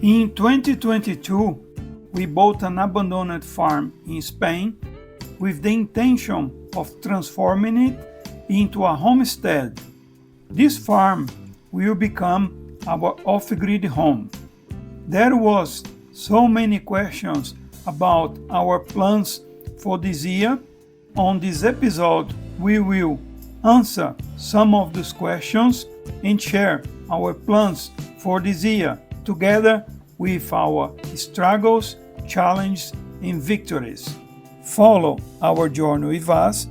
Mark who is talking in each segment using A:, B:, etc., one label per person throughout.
A: In 2022, we bought an abandoned farm in Spain with the intention of transforming it into a homestead. This farm will become our off-grid home. There was so many questions about our plans for this year. On this episode, we will answer some of these questions and share our plans for this year together with our struggles, challenges, and victories. Follow our journey with us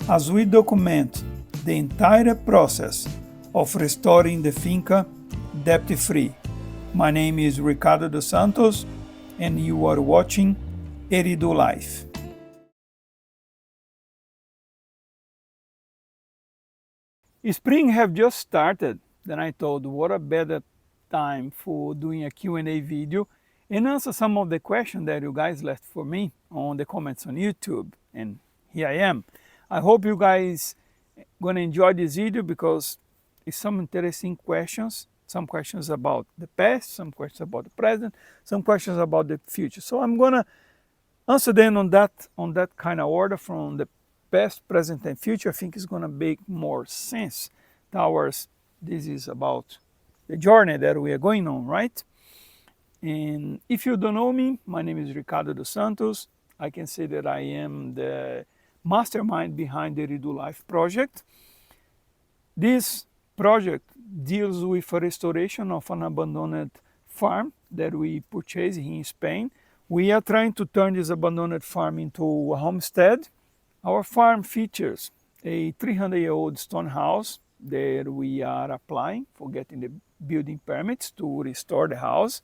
A: as we document the entire process of restoring the Finca debt-free. My name is Ricardo dos Santos, and you are watching Eridulife. Spring have just started, then I thought what a better time for doing a Q&A video and answer some of the questions that you guys left for me on the comments on YouTube. And here I am. I hope you guys gonna enjoy this video because it's some interesting questions. Some questions about the past, some questions about the present, some questions about the future. So I'm gonna answer them on that kind of order from the past, present, and future. I think it's gonna make more sense towards this is about the journey that we are going on, right? And if you don't know me, my name is Ricardo dos Santos. I can say that I am the mastermind behind the eridulife project. This project deals with a restoration of an abandoned farm that we purchased here in Spain. We are trying to turn this abandoned farm into a homestead. Our farm features a 300-year-old stone house that we are applying for getting the building permits to restore the house,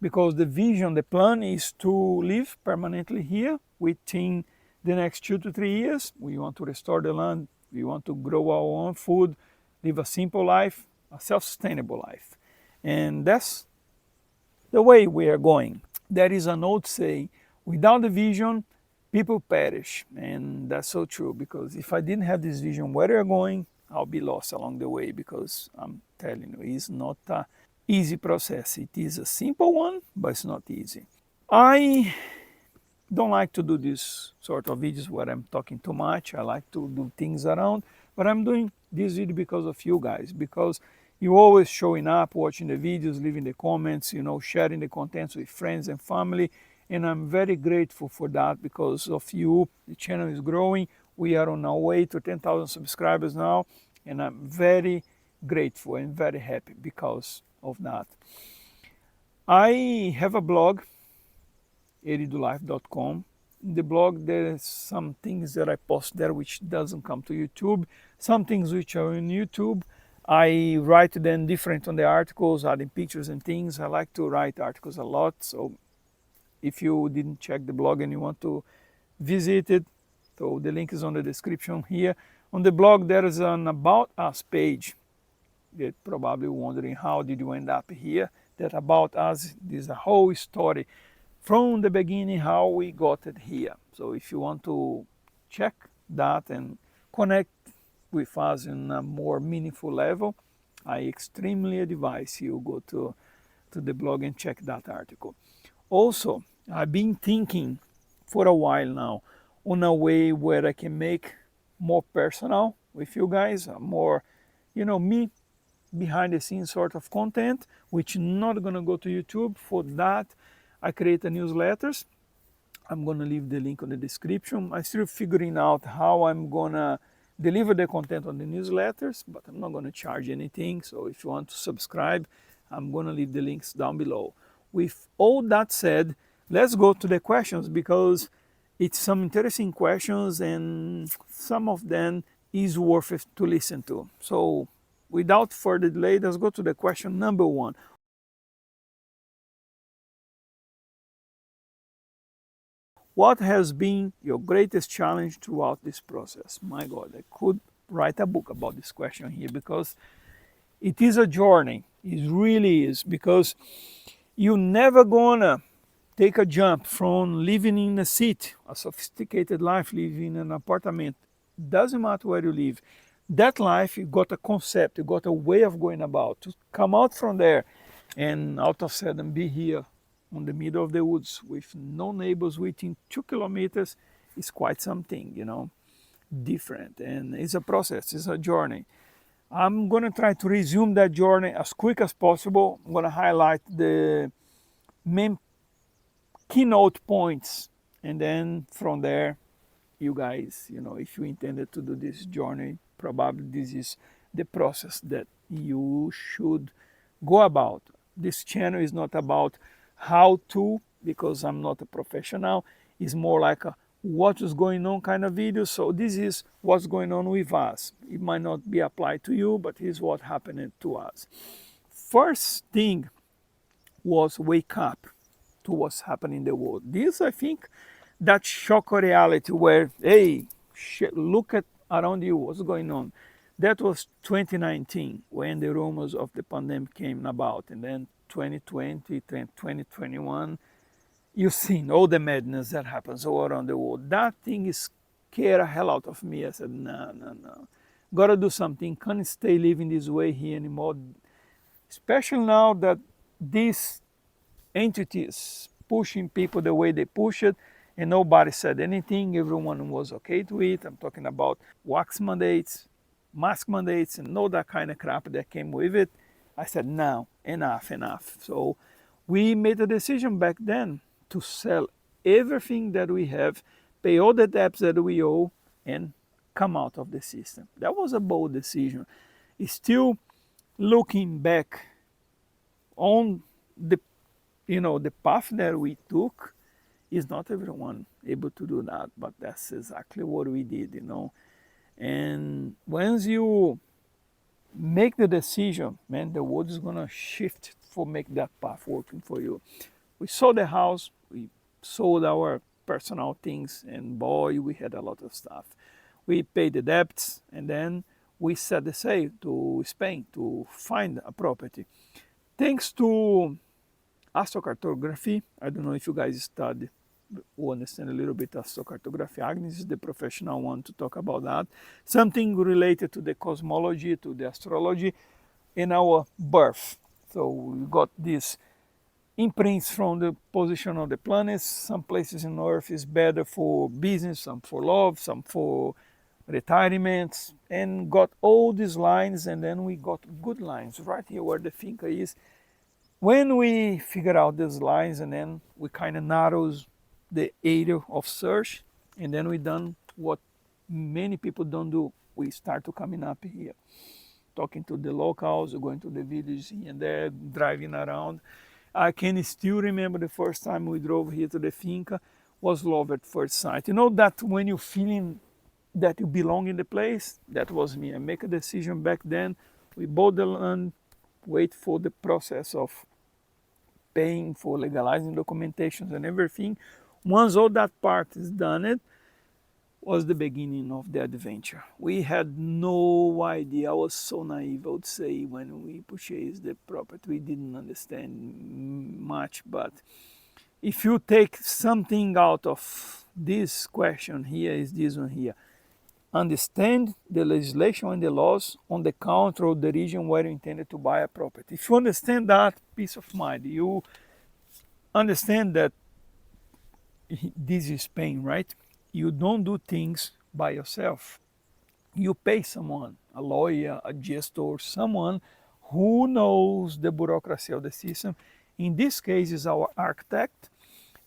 A: because the vision, the plan is to live permanently here within the next 2 to 3 years. We want to restore the land, we want to grow our own food, live a simple life, a self-sustainable life. And that's the way we are going. There is an old saying, without the vision, people perish. And that's so true, because if I didn't have this vision where we're going, I'll be lost along the way, because I'm telling you, it's not an easy process. It is a simple one, but it's not easy. I don't like to do this sort of videos where I'm talking too much. I like to do things around, but I'm doing this video because of you guys, because you always showing up, watching the videos, leaving the comments, sharing the contents with friends and family. And I'm very grateful for that. Because of you, the channel is growing. We are on our way to 10,000 subscribers now, and I'm very grateful and very happy because of that. I have a blog, eridulife.com. In the blog, there's some things that I post there which doesn't come to YouTube. Some things which are on YouTube, I write them different on the articles, adding pictures and things. I like to write articles a lot, so if you didn't check the blog and you want to visit it, so the link is on the description here. On the blog, there is an About Us page. You're probably wondering, how did you end up here? That About Us is a whole story from the beginning, how we got it here. So if you want to check that and connect with us in a more meaningful level, I extremely advise you go to the blog and check that article. Also, I've been thinking for a while now on a way where I can make more personal with you guys, more, me behind the scenes sort of content, which not gonna go to YouTube. For that, I create a newsletters. I'm gonna leave the link on the description. I'm still figuring out how I'm gonna deliver the content on the newsletters, but I'm not gonna charge anything. So if you want to subscribe, I'm gonna leave the links down below. With all that said, let's go to the questions, because it's some interesting questions and some of them is worth it to listen to. So without further delay, let's go to the question number 1. What has been your greatest challenge throughout this process? My God, I could write a book about this question here, because it is a journey. It really is, because you're never gonna take a jump from living in a city, a sophisticated life, living in an apartment. Doesn't matter where you live. That life, you got a concept, you got a way of going about. To come out from there and out of sudden be here on the middle of the woods with no neighbors within 2 kilometers is quite something, you know, different. And it's a process, it's a journey. I'm going to try to resume that journey as quick as possible. I'm going to highlight the main keynote points, and then from there, you guys, you know, if you intended to do this journey, probably this is the process that you should go about. This channel is not about how to, because I'm not a professional. It's more like a what is going on kind of video. So this is what's going on with us. It might not be applied to you, but here's what happened to us. First thing was wake up to what's happening in the world. This, I think, that shock of reality where, hey, look at around you, what's going on. That was 2019 when the rumors of the pandemic came about, and then 2020, 2021, you've seen all the madness that happens all around the world. That thing scared the hell out of me. I said, no, no, no. Gotta do something. Can't stay living this way here anymore. Especially now that these entities pushing people the way they push it, and nobody said anything. Everyone was okay to it. I'm talking about wax mandates, mask mandates, and all that kind of crap that came with it. I said, no, enough, enough. So we made a decision back then to sell everything that we have, pay all the debts that we owe, and come out of the system. That was a bold decision. It's still looking back on the, you know, the path that we took, is not everyone able to do that, but that's exactly what we did, you know. And once you make the decision, man, the world is gonna shift for make that path working for you. We sold the house, we sold our personal things, and boy, we had a lot of stuff. We paid the debts, and then we set the sail to Spain to find a property. Thanks to astrocartography, I don't know if you guys study or understand a little bit of astrocartography. Agnes is the professional one to talk about that. Something related to the cosmology, to the astrology, in our birth. So we got these imprints from the position of the planets. Some places in Earth is better for business, some for love, some for retirement, and got all these lines, and then we got good lines right here where the Finca is. When we figure out these lines, and then we kind of narrows the area of search, and then we done what many people don't do. We start to coming up here, talking to the locals, going to the villages here and there, driving around. I can still remember the first time we drove here to the Finca was love at first sight. You know that when you're feeling that you belong in the place? That was me. I make a decision back then. We bought the land, wait for the process of paying for legalizing documentations and everything. Once all that part is done, it was the beginning of the adventure. We had no idea. I was so naive, I would say, when we purchased the property. We didn't understand much, but if you take something out of this question here, is this one here. Understand the legislation and the laws on the country or the region where you intended to buy a property. If you understand that, peace of mind. You understand that this is Spain, right? You don't do things by yourself. You pay someone, a lawyer, a gestor, someone who knows the bureaucracy of the system. In this case, is our architect.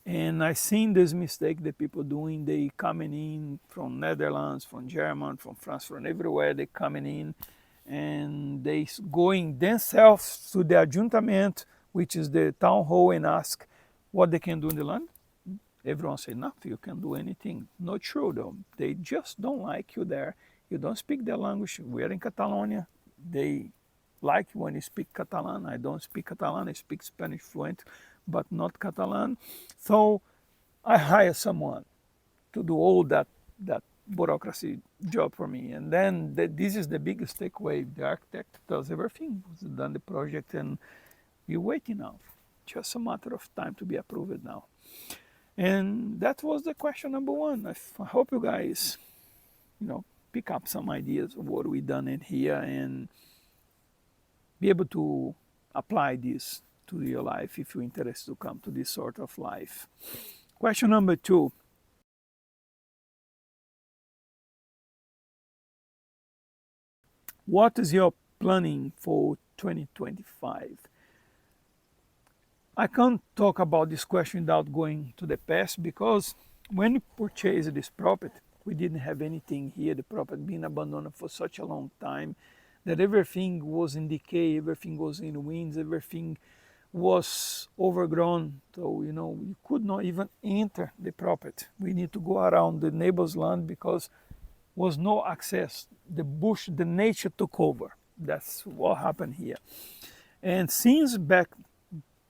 A: And I've seen this mistake that people doing. They coming in from Netherlands, from Germany, from France, from everywhere. They coming in and they going themselves to the adjuntament, which is the town hall, and ask what they can do in the land. Everyone say, nothing, you can't do anything. Not true though. They just don't like you there. You don't speak their language. We're in Catalonia. They like when you speak Catalan. I don't speak Catalan. I speak Spanish fluent, but not Catalan. So I hire someone to do all that bureaucracy job for me. And then this is the biggest takeaway. The architect does everything. He's done the project, and we're waiting now. Just a matter of time to be approved now. And that was the question number one. I hope you guys, you know, pick up some ideas of what we done in here and be able to apply this to your life if you're interested to come to this sort of life. Question number 2. What is your planning for 2025? I can't talk about this question without going to the past, because when we purchased this property, we didn't have anything here. The property been abandoned for such a long time that everything was in decay, everything was in winds, everything was overgrown. So, you could not even enter the property. We need to go around the neighbor's land because was no access. The bush, the nature took over. That's what happened here. And since back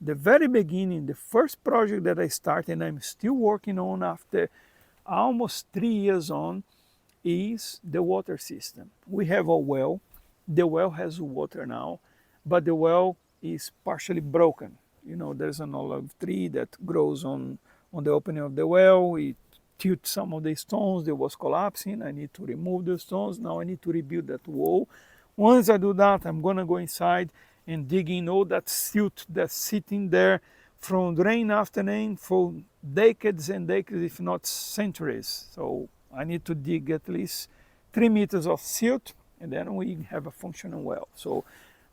A: the very beginning, the first project that I started and I'm still working on after almost 3 years on, is the water system. We have a well. The well has water now, but the well is partially broken. There's an olive tree that grows on the opening of the well. It tilted some of the stones that was collapsing. I need to remove the stones. Now I need to rebuild that wall. Once I do that, I'm gonna go inside and dig in all that silt that's sitting there from rain after rain for decades and decades, if not centuries. So I need to dig at least 3 meters of silt, and then we have a functional well. So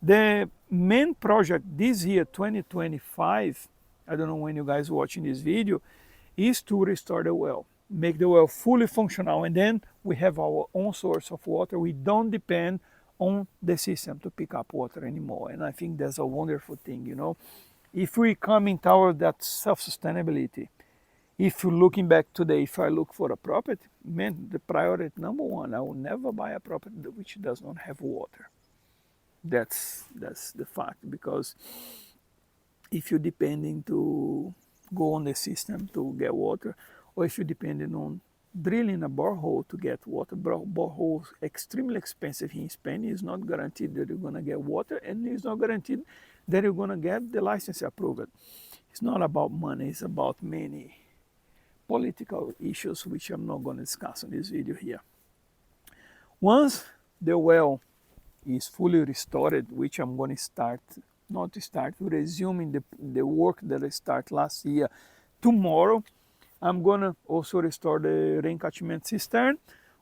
A: the main project this year, 2025, I don't know when you guys are watching this video, is to restore the well, make the well fully functional, and then we have our own source of water. We don't depend on the system to pick up water anymore. And I think that's a wonderful thing, If we coming toward that self-sustainability, if you're looking back today, if I look for a property, man, the priority number one, I will never buy a property which does not have water. That's the fact, because if you're depending to go on the system to get water, or if you're depending on drilling a borehole to get water, borehole extremely expensive in Spain. Is not guaranteed that you're going to get water, and it's not guaranteed that you're going to get the license approved. It's not about money, it's about many political issues, which I'm not going to discuss in this video here. Once the well is fully restored, which I'm going to resuming the work that I started last year tomorrow, I'm going to also restore the rain catchment cistern,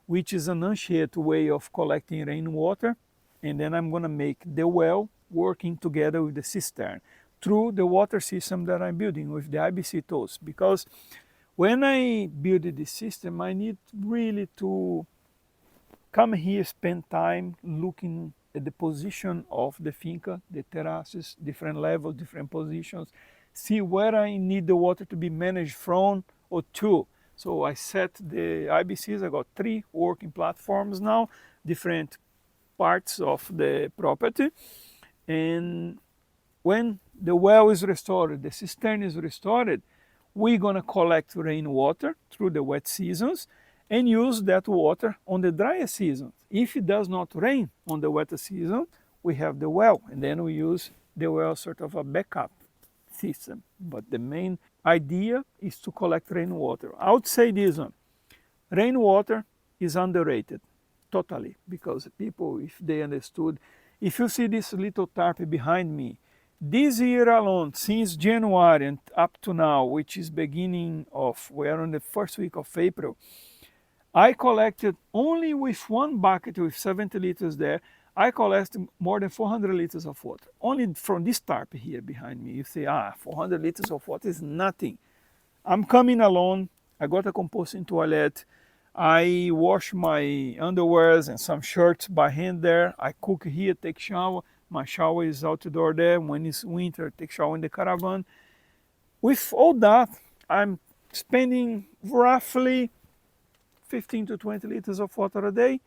A: which is an unshaped way of collecting rainwater. And then I'm going to make the well working together with the cistern through the water system that I'm building with the IBC tools. Because when I build this system, I need really to come here, spend time looking at the position of the finca, the terraces, different levels, different positions, see where I need the water to be managed from or to. So I set the IBCs. I got 3 working platforms now, different parts of the property. And when the well is restored, the cistern is restored, we're going to collect rainwater through the wet seasons and use that water on the drier season. If it does not rain on the wetter season, we have the well, and then we use the well sort of a backup system. But the main idea is to collect rainwater. I would say this one, rainwater is underrated, totally, because people, if they understood, if you see this little tarp behind me, this year alone, since January and up to now, which is beginning of, we are on the first week of April, I collected only with one bucket with 70 liters there, I collected more than 400 liters of water. Only from this tarp here behind me. You say, 400 liters of water is nothing. I'm coming alone. I got a composting toilet. I wash my underwears and some shirts by hand there. I cook here, take shower. My shower is outdoor there. When it's winter, take shower in the caravan. With all that, I'm spending roughly 15 to 20 liters of water a day,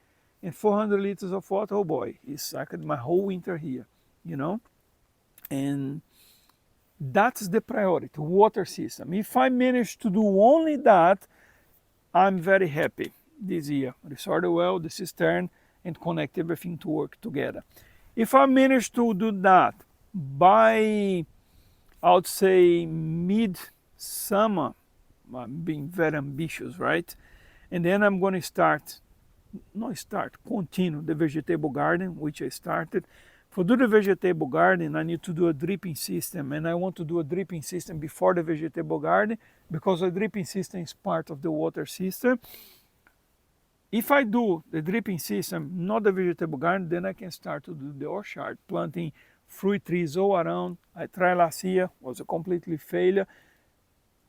A: and 400 liters of water, oh boy, it's like my whole winter here, And that's the priority, water system. If I manage to do only that, I'm very happy this year. Restore the well, the cistern, and connect everything to work together. If I manage to do that by, I would say, mid-summer, I'm being very ambitious, right? And then I'm going to continue the vegetable garden, which I started. For do the vegetable garden, I need to do a dripping system, and I want to do a dripping system before the vegetable garden because the dripping system is part of the water system. If I do the dripping system, not the vegetable garden, then I can start to do the orchard, planting fruit trees all around. I tried last year, was a completely failure.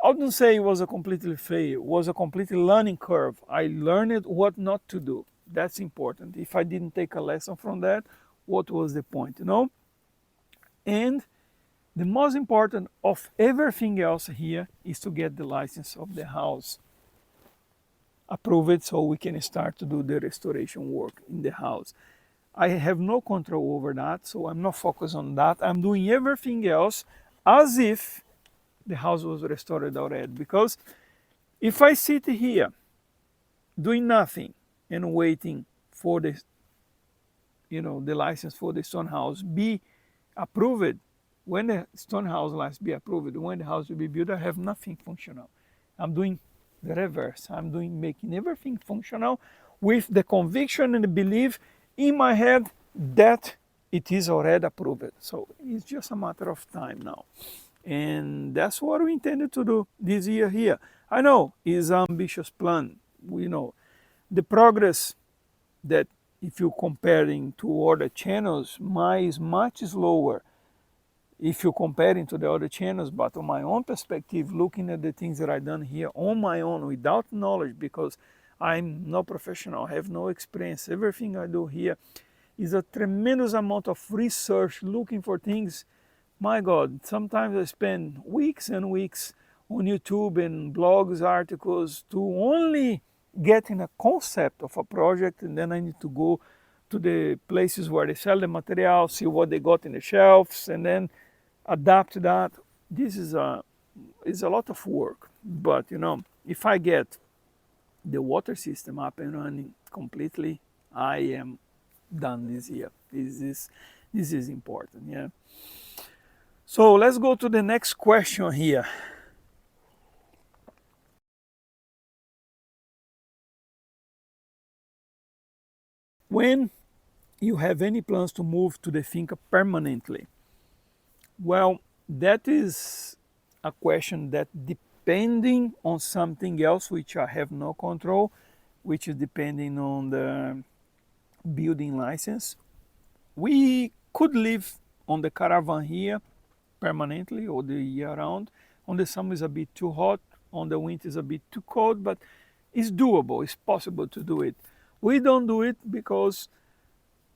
A: I wouldn't say it was a completely failure, it was a completely learning curve. I learned what not to do. That's important. If I didn't take a lesson from that, what was the point, you know? And the most important of everything else here is to get the license of the house approved so we can start to do the restoration work in the house. I have no control over that, so I'm not focused on that. I'm doing everything else as if the house was restored already. Because if I sit here doing nothing and waiting for the, the license for the stone house be approved, when the stone house license be approved, when the house will be built, I have nothing functional. I'm doing the reverse. I'm making everything functional with the conviction and the belief in my head that it is already approved. So it's just a matter of time now. And that's what we intended to do this year here. I know it's an ambitious plan. We know the progress that if you're comparing to other channels, mine is much slower if you're comparing to the other channels, but on my own perspective, looking at the things that I've done here on my own without knowledge, because I'm no professional, have no experience. Everything I do here is a tremendous amount of research, looking for things. My God, sometimes I spend weeks and weeks on YouTube and blogs, articles to only getting a concept of a project, and then I need to go to the places where they sell the material, see what they got in the shelves, and then adapt that. This is a lot of work, but if I get the water system up and running completely, I am done this year. This is important, yeah. So let's go to the next question here. When you have any plans to move to the finca permanently? Well, that is a question that depending on something else which I have no control, which is depending on the building license. We could live on the caravan here permanently or the year round. On the summer is a bit too hot, on the winter is a bit too cold, but it's doable, it's possible to do it. We don't do it because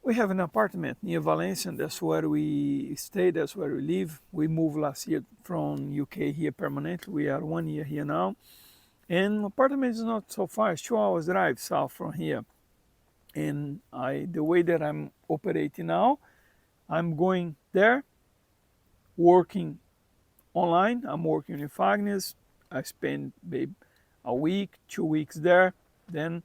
A: we have an apartment near Valencia, and that's where we stay, that's where we live. We moved last year from UK here permanently. We are 1 year here now. And apartment is not so far, it's 2 hours drive south from here. And the way that I'm operating now, I'm going there, working online. I'm working with Agnes. I spend maybe a week, 2 weeks there. Then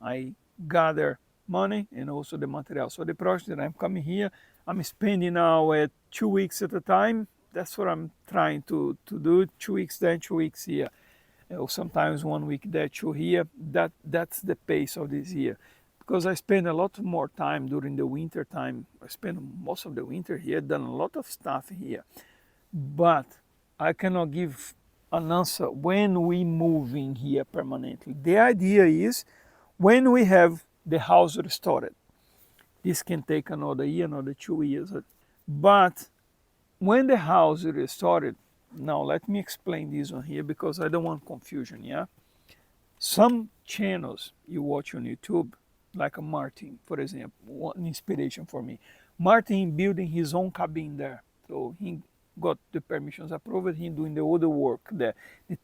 A: I gather money and also the material. So the project that I'm coming here, I'm spending now at 2 weeks at a time. That's what I'm trying to do. 2 weeks there, 2 weeks here. Or sometimes 1 week there, 2 here. That's the pace of this year. Because I spend a lot more time during the winter time. I spend most of the winter here, done a lot of stuff here. But I cannot give an answer when we move in here permanently. The idea is when we have the house restored. This can take another year, another 2 years. But when the house is restored, now let me explain this one here because I don't want confusion, yeah? Some channels you watch on YouTube, like a Martin, for example, one inspiration for me. Martin building his own cabin there. So he got the permissions approved, he doing the other work, the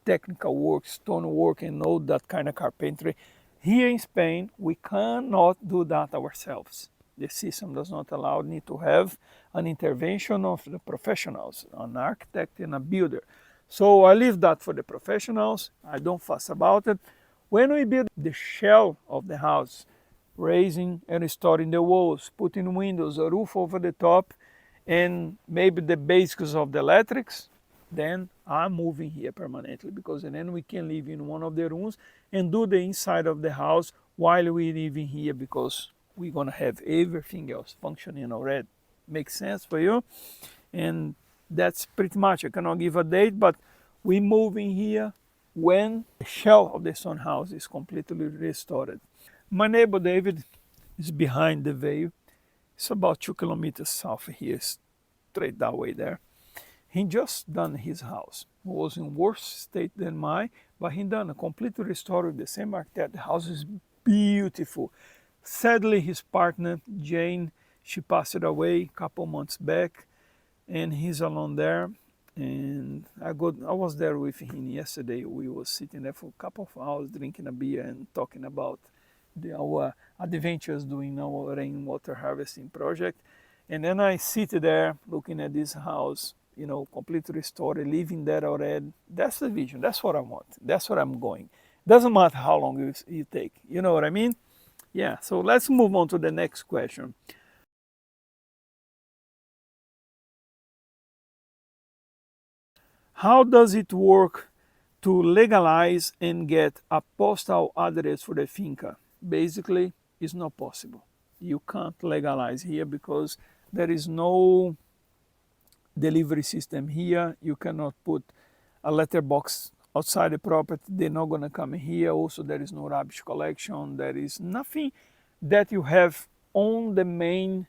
A: technical work, stone work and all that kind of carpentry. Here in Spain, we cannot do that ourselves. The system does not allow, need to have an intervention of the professionals, an architect and a builder. So I leave that for the professionals. I don't fuss about it. When we build the shell of the house, raising and restoring the walls, putting windows, a roof over the top, and maybe the basics of the electrics, then I'm moving here permanently because then we can live in one of the rooms and do the inside of the house while we live in here because we're gonna have everything else functioning already. Makes sense for you? And that's pretty much, I cannot give a date, but we move in here when the shell of the sun house is completely restored. My neighbor David is behind the veil. It's about 2 kilometers south of here, straight that way there. He just done his house. It was in worse state than mine, but he done a complete restore with the same architect. The house is beautiful. Sadly, his partner, Jane, she passed away a couple months back, and he's alone there. And I was there with him yesterday. We was sitting there for a couple of hours drinking a beer and talking about our adventures doing our rainwater harvesting project. And then I sit there looking at this house, you know, completely restored, living there already. That's the vision. That's what I want. That's what I'm going. Doesn't matter how long you take. You know what I mean? Yeah. So let's move on to the next question. How does it work to legalize and get a postal address for the finca? Basically, it's not possible. You can't legalize here because there is no delivery system here. You cannot put a letterbox outside the property. They're not going to come here. Also, there is no rubbish collection. There is nothing that you have on the main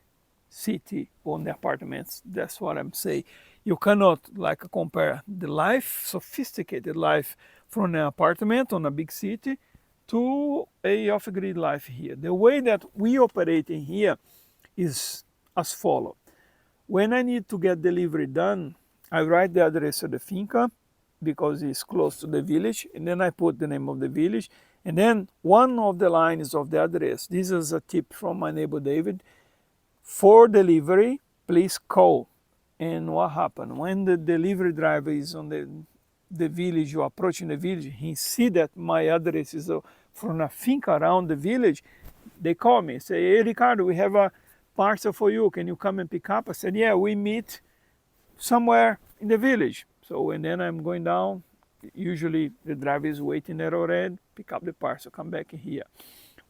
A: city, on the apartments. That's what I'm saying. You cannot like compare the life, sophisticated life from an apartment on a big city to a off-grid life here. The way that we operate in here is as follows. When I need to get delivery done, I write the address of the finca because it's close to the village, and then I put the name of the village, and then one of the lines of the address. This is a tip from my neighbor David. For delivery, please call. And what happened? When the delivery driver is on the village, you're approaching the village, he see that my address is from a finca around the village, they call me, say, hey, Ricardo, we have a parcel for you. Can you come and pick up? I said, yeah, we meet somewhere in the village. So, and then I'm going down. Usually the driver is waiting there already, pick up the parcel, come back here.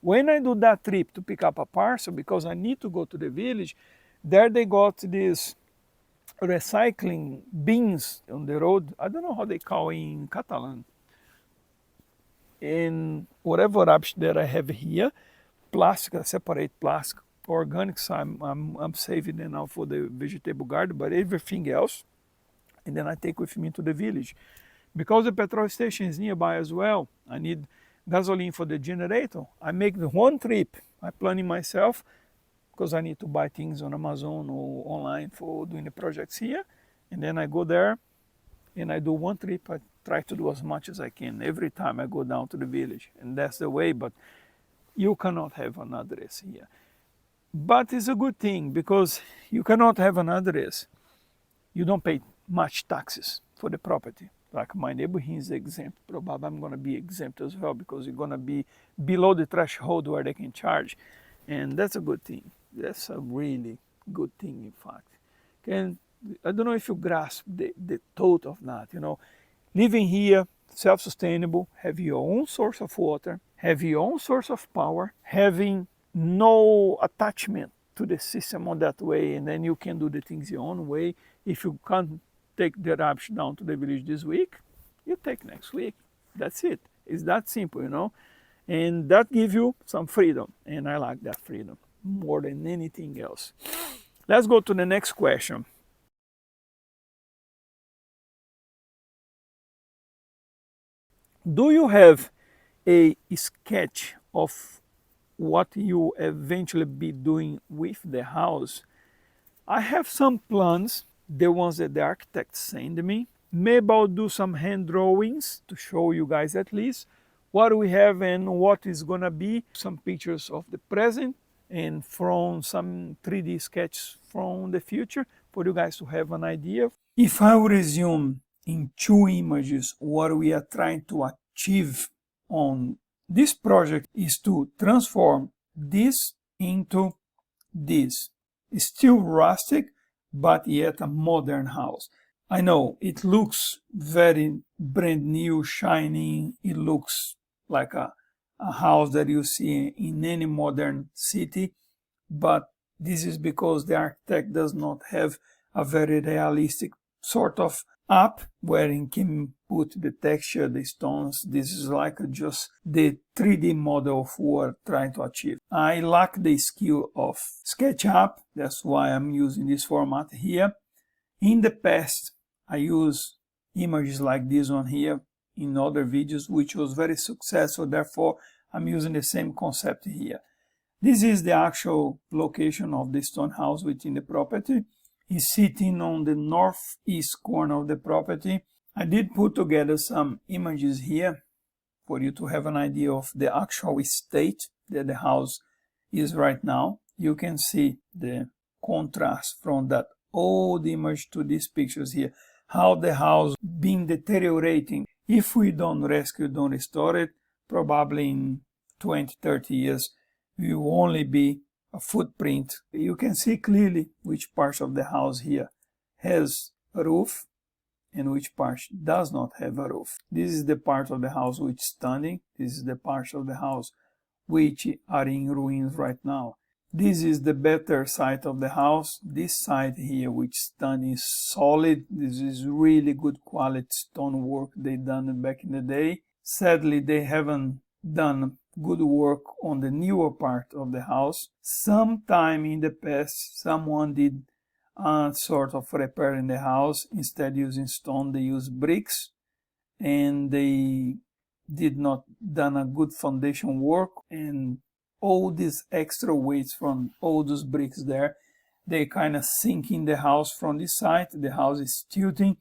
A: When I do that trip to pick up a parcel, because I need to go to the village, there they got these recycling bins on the road. I don't know how they call in Catalan. And whatever rubbish that I have here, plastic, I separate plastic, organics, I'm saving them now for the vegetable garden, but everything else, and then I take with me to the village. Because the petrol station is nearby as well, I need gasoline for the generator. I make the one trip, I plan it myself, because I need to buy things on Amazon or online for doing the projects here. And then I go there and I do one trip. I try to do as much as I can every time I go down to the village. And that's the way, but you cannot have an address here. But it's a good thing because you cannot have an address. You don't pay much taxes for the property. Like my neighbor, he's exempt. Probably I'm going to be exempt as well because you're going to be below the threshold where they can charge. And that's a good thing. That's a really good thing, in fact. And I don't know if you grasp the thought of that, you know. Living here, self-sustainable, have your own source of water, have your own source of power, having no attachment to the system on that way, and then you can do the things your own way. If you can't take the rubbish down to the village this week, you take next week. That's it. It's that simple, you know. And that gives you some freedom, and I like that freedom more than anything else. Let's go to the next question. Do you have a sketch of what you eventually be doing with the house? I have some plans, the ones that the architect sent me. Maybe I'll do some hand drawings to show you guys at least what we have and what is gonna be. Some pictures of the present and from some 3D sketches from the future for you guys to have an idea. If I resume in 2 images, what we are trying to achieve on this project is to transform this into this. It's still rustic, but yet a modern house. I know it looks very brand new, shining. It looks like a house that you see in any modern city, but this is because the architect does not have a very realistic sort of app where he can put the texture, the stones. This is like just the 3D model of what we're trying to achieve. I lack the skill of SketchUp, that's why I'm using this format here. In the past, I used images like this one here in other videos, which was very successful, therefore I'm using the same concept here. This is the actual location of the stone house within the property. It's sitting on the northeast corner of the property. I did put together some images here for you to have an idea of the actual state that the house is right now. You can see the contrast from that old image to these pictures here, how the house been deteriorating. If we don't rescue, don't restore it, probably in 20-30 years, it will only be a footprint. You can see clearly which part of the house here has a roof and which part does not have a roof. This is the part of the house which is standing. This is the part of the house which are in ruins right now. This is the better side of the house. This side here, which standing, is solid. This is really good quality stonework they done back in the day. Sadly, they haven't done good work on the newer part of the house. Sometime in the past, someone did a sort of repair in the house. Instead of using stone, they used bricks, and they did not done a good foundation work, and all these extra weights from all those bricks there, they kind of sink in the house from this side. The house is tilting,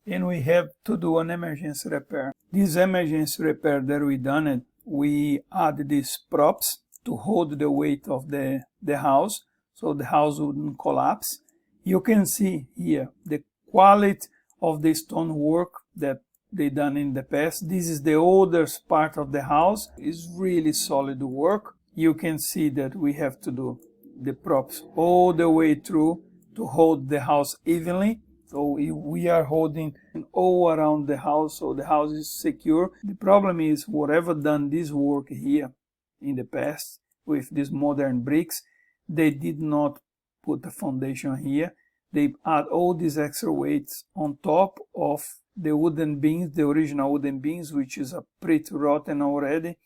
A: and we have to do an emergency repair. This emergency repair that we done it, we add these props to hold the weight of the house, so the house wouldn't collapse. You can see here the quality of the stonework that they done in the past. This is the oldest part of the house. It's really solid work. You can see that we have to do the props all the way through to hold the house evenly. So we are holding all around the house, so the house is secure. The problem is, whatever done this work here in the past with these modern bricks, they did not put a foundation here. They add all these extra weights on top of the wooden beams, the original wooden beams, which is a pretty rotten already,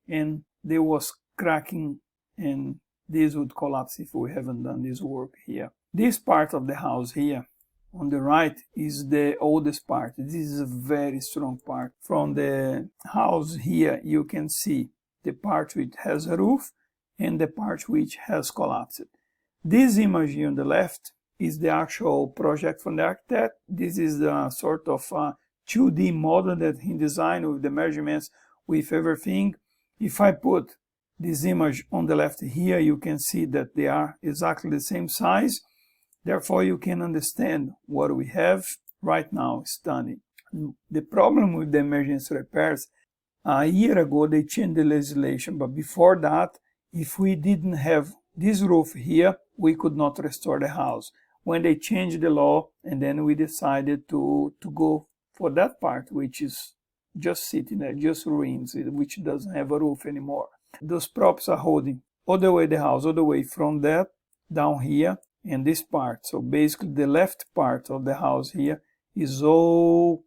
A: and they was cracking, and this would collapse if we haven't done this work here. This part of the house here on the right is the oldest part. This is a very strong part. From the house here, you can see the part which has a roof and the part which has collapsed. This image here on the left is the actual project from the architect. This is the sort of 2D model that he designed with the measurements, with everything. If I put this image on the left here, you can see that they are exactly the same size. Therefore, you can understand what we have right now standing. The problem with the emergency repairs, a year ago they changed the legislation, but before that, if we didn't have this roof here, we could not restore the house. When they changed the law, and then we decided to go for that part, which is just sitting there, just ruins, which doesn't have a roof anymore. Those props are holding all the way the house, all the way from that down here, and this part. So basically the left part of the house here is all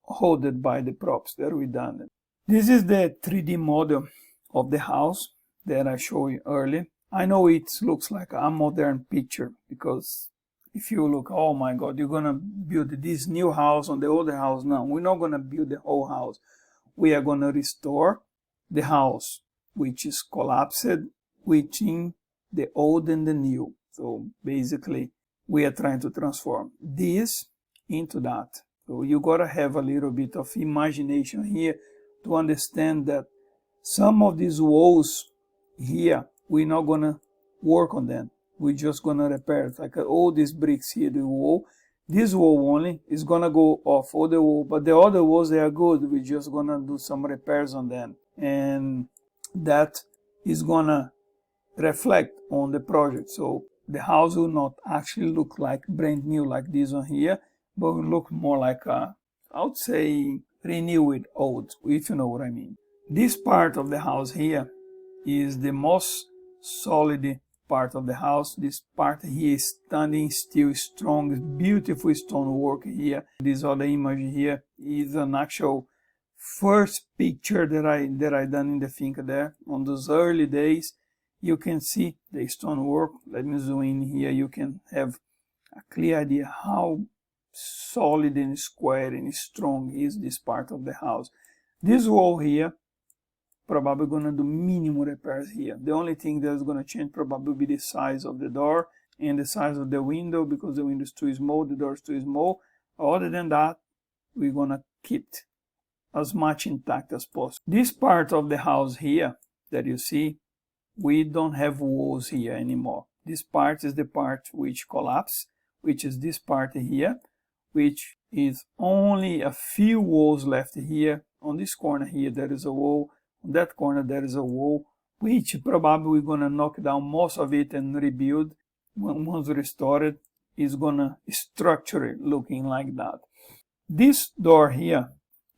A: holded by the props that we done. This is the 3D model of the house that I showed you earlier. I know it looks like a modern picture, because if you look, oh my God, you're gonna build this new house on the older house. No, we're not gonna build the whole house. We are gonna restore the house which is collapsed within the old and the new. So basically, we are trying to transform this into that. So you gotta have a little bit of imagination here to understand that some of these walls here, we're not gonna work on them. We're just gonna repair it. Like all these bricks here, the wall, this wall only is gonna go off all the wall, but the other walls, they are good. We're just gonna do some repairs on them, and that is gonna reflect on the project. So the house will not actually look like brand new like this one here, but will look more like a, I would say, renewed old, if you know what I mean. This part of the house here is the most solid part of the house. This part here is standing still strong, beautiful stonework here. This other image here is an actual first picture that I done in the Finca there. On those early days, you can see the stonework. Let me zoom in here. You can have a clear idea how solid and square and strong is this part of the house. This wall here, probably gonna do minimum repairs here. The only thing that's gonna change probably be the size of the door and the size of the window, because the window is too small, the door is too small. Other than that, we're gonna keep it as much intact as possible. This part of the house here that you see, we don't have walls here anymore. This part is the part which collapsed, which is this part here, which is only a few walls left here. On this corner here, there is a wall. On that corner, there is a wall, which probably we're going to knock down most of it and rebuild. Once restored, it's going to structure it looking like that. This door here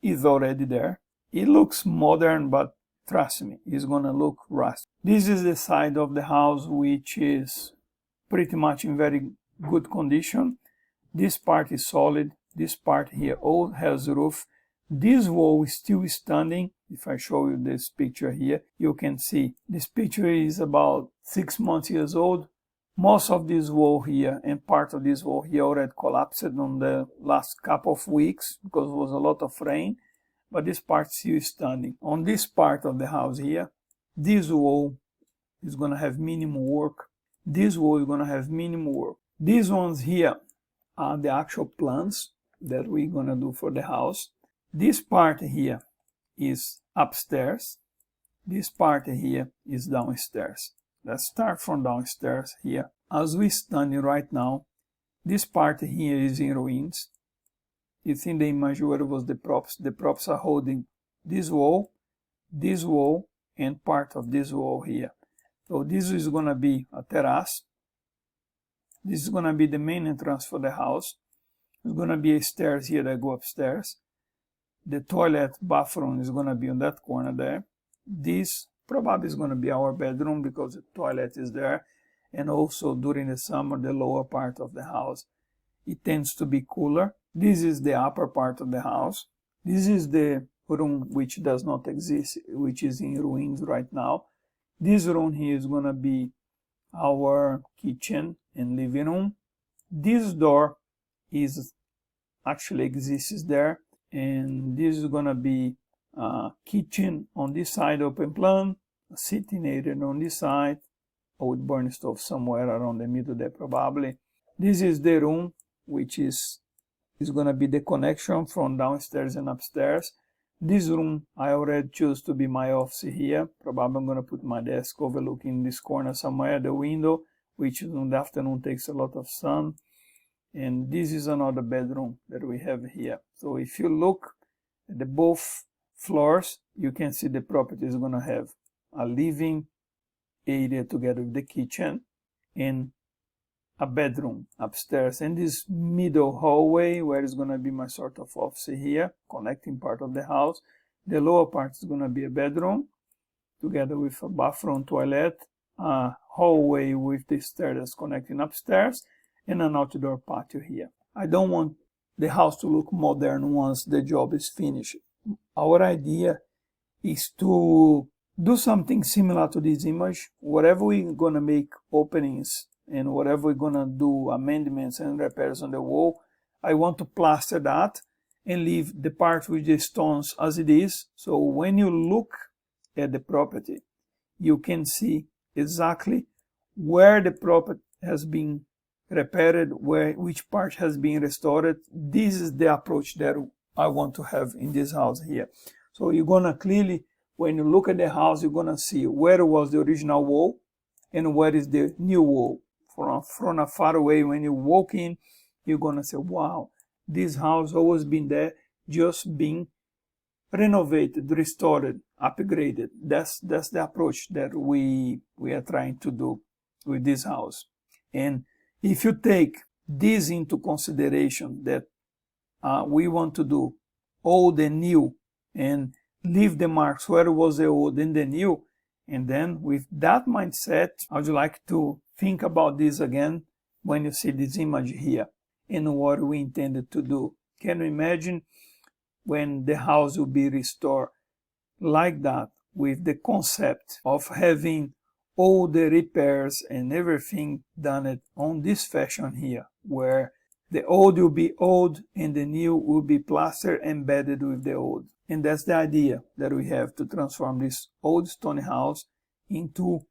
A: is already there. It looks modern, but trust me, it's going to look rusty. This is the side of the house, which is pretty much in very good condition. This part is solid. This part here all has roof. This wall is still standing. If I show you this picture here, you can see this picture is about 6 months old. Most of this wall here and part of this wall here already collapsed on the last couple of weeks because there was a lot of rain, but this part is still standing. On this part of the house here, this wall is going to have minimum work. This wall is going to have minimum work. These ones here are the actual plans that we're going to do for the house. This part here is upstairs. This part here is downstairs. Let's start from downstairs here. As we stand right now, this part here is in ruins. You see the image where was the props. The props are holding this wall, and part of this wall here. So this is going to be a terrace. This is going to be the main entrance for the house. There's going to be a stairs here that go upstairs. The toilet, bathroom is going to be on that corner there. This probably is going to be our bedroom because the toilet is there. And also during the summer, the lower part of the house, it tends to be cooler. This is the upper part of the house. This is the room which does not exist, which is in ruins right now. This room here is going to be our kitchen and living room. This door is actually exists there, and this is going to be kitchen on this side, open plan, a sitting area on this side, a wood burn stove somewhere around the middle there probably. This is the room which is going to be the connection from downstairs and upstairs. This room I already choose to be my office here. Probably I'm going to put my desk overlooking this corner somewhere, the window, which in the afternoon takes a lot of sun. And this is another bedroom that we have here. So if you look at the both floors, you can see the property is going to have a living area together with the kitchen and a bedroom upstairs, and this middle hallway where is going to be my sort of office here, connecting part of the house. The lower part is going to be a bedroom together with a bathroom, toilet, a hallway with the stairs connecting upstairs, and an outdoor patio here. I don't want the house to look modern once the job is finished. Our idea is to do something similar to this image. Whatever we're going to make openings and whatever we're going to do amendments and repairs on the wall, I want to plaster that and leave the part with the stones as it is. So when you look at the property, you can see exactly where the property has been repaired, which part has been restored. This is the approach that I want to have in this house here. So you're going to clearly, when you look at the house, you're going to see where was the original wall and where is the new wall. From a far away, when you walk in, you're going to say, wow, this house always been there, just being renovated, restored, upgraded. That's the approach that we are trying to do with this house. And if you take this into consideration, that we want to do old and new and leave the marks where was the old and the new, And then with that mindset, I would like to think about this again when you see this image here and what we intended to do. Can you imagine when the house will be restored like that, with the concept of having all the repairs and everything done it on this fashion here, where the old will be old and the new will be plaster embedded with the old. And that's the idea that we have, to transform this old stone house into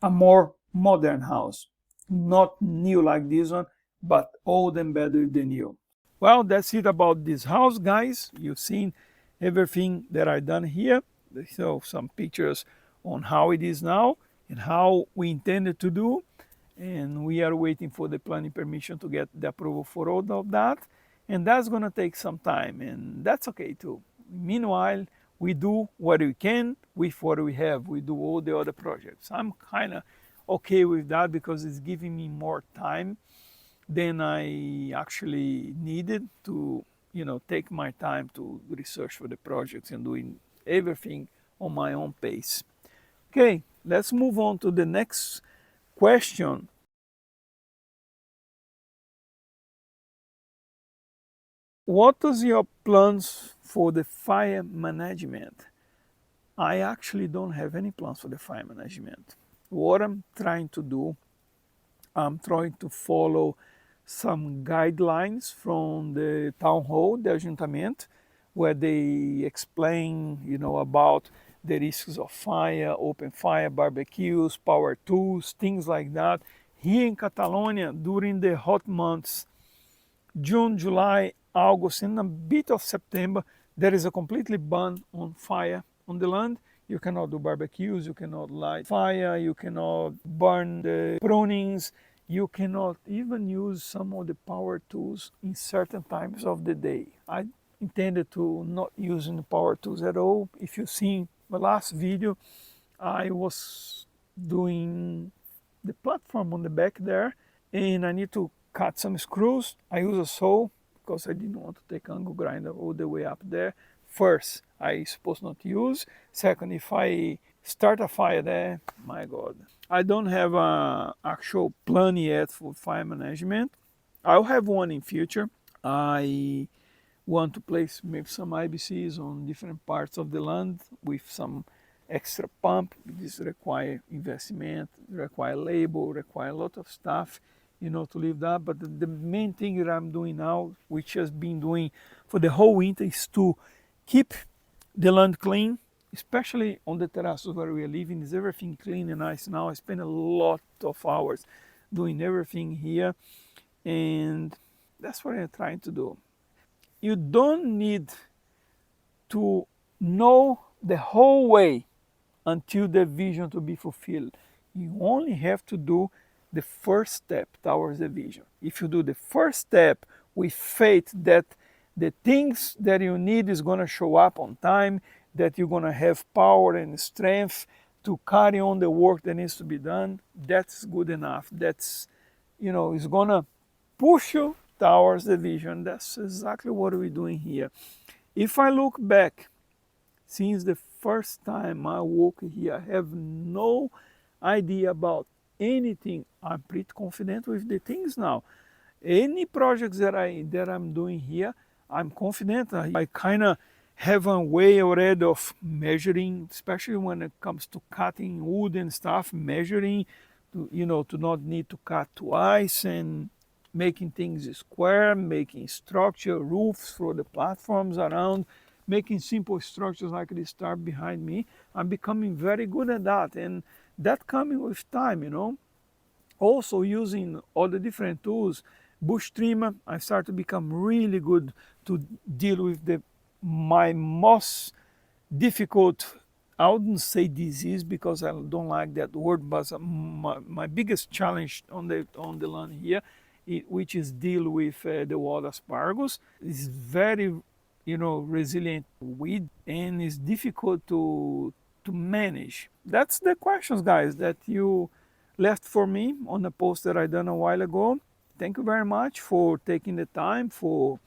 A: a more modern house. Not new like this one, but old embedded with the new. Well, that's it about this house, guys. You've seen everything that I've done here. So some pictures on how it is now and how we intended to do. And we are waiting for the planning permission to get the approval for all of that. And that's going to take some time, and that's okay too. Meanwhile, we do what we can with what we have. We do all the other projects. I'm kind of okay with that because it's giving me more time than I actually needed to, take my time to research for the projects and doing everything on my own pace. Okay, let's move on to the next question. What is your plans for the fire management? I actually don't have any plans for the fire management. What I'm trying to do, I'm trying to follow some guidelines from the town hall, the ajuntamento, where they explain, about the risks of fire, open fire, barbecues, power tools, things like that. Here in Catalonia, during the hot months, June, July, August, and a bit of September, there is a completely ban on fire on the land. You cannot do barbecues, you cannot light fire, you cannot burn the prunings, you cannot even use some of the power tools in certain times of the day. I intended to not using the power tools at all. If you see my last video, I was doing the platform on the back there, and I need to cut some screws. I use a saw because I didn't want to take angle grinder all the way up there. First, I supposed not to use. Second, if I start a fire there, my God. I don't have an actual plan yet for fire management. I'll have one in future. I want to place maybe some IBCs on different parts of the land with some extra pump. This require investment, require labor, require a lot of stuff, to leave that. But the main thing that I'm doing now, which has been doing for the whole winter, is to keep the land clean, especially on the terraces where we are living. Is everything clean and nice now. I spend a lot of hours doing everything here, and that's what I'm trying to do. You don't need to know the whole way until the vision to be fulfilled. You only have to do the first step towards the vision. If you do the first step with faith that the things that you need is going to show up on time, that you're going to have power and strength to carry on the work that needs to be done, that's good enough. That's, is going to push you towards the vision. That's exactly what we're doing here. If I look back, since the first time I walk here, I have no idea about anything. I'm pretty confident with the things now. Any projects that I'm doing here, I'm confident. I kind of have a way already of measuring, especially when it comes to cutting wood and stuff, measuring, to not need to cut twice, and making things square, making structure, roofs for the platforms around, making simple structures like this star behind me. I'm becoming very good at that, and that coming with time, Also using all the different tools, bush trimmer, I start to become really good to deal with my most difficult, I wouldn't say disease because I don't like that word, but my biggest challenge on the land here, which is deal with the wild asparagus. It's very, resilient weed, and it's difficult to manage. That's the questions, guys, that you left for me on a post that I done a while ago. Thank you very much for taking the time, for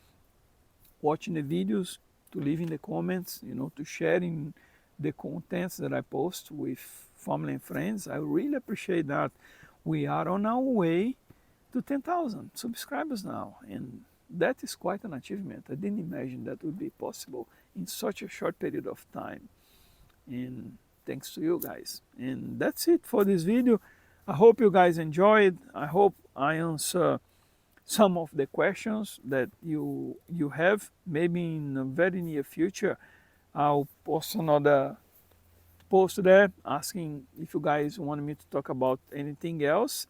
A: watching the videos, to leaving the comments, to sharing the contents that I post with family and friends. I really appreciate that. We are on our way to 10,000 subscribers now, and that is quite an achievement. I didn't imagine that would be possible in such a short period of time, and thanks to you guys. And that's it for this video. I hope you guys enjoyed. I hope I answer some of the questions that you have. Maybe in the very near future I'll post another post there asking if you guys want me to talk about anything else.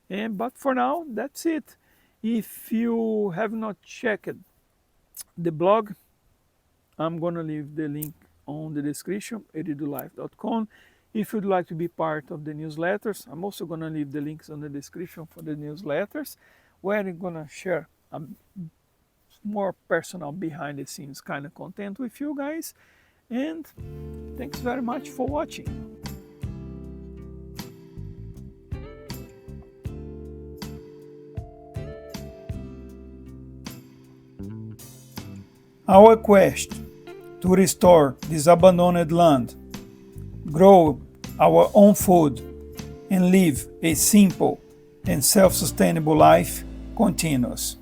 A: But for now, that's it. If you have not checked the blog, I'm gonna leave the link on the description, eridulife.com. If you'd like to be part of the newsletters, I'm also gonna leave the links on the description for the newsletters, where I'm gonna share a more personal behind the scenes kind of content with you guys. And thanks very much for watching. Our quest to restore this abandoned land, grow our own food, and live a simple and self-sustainable life continues.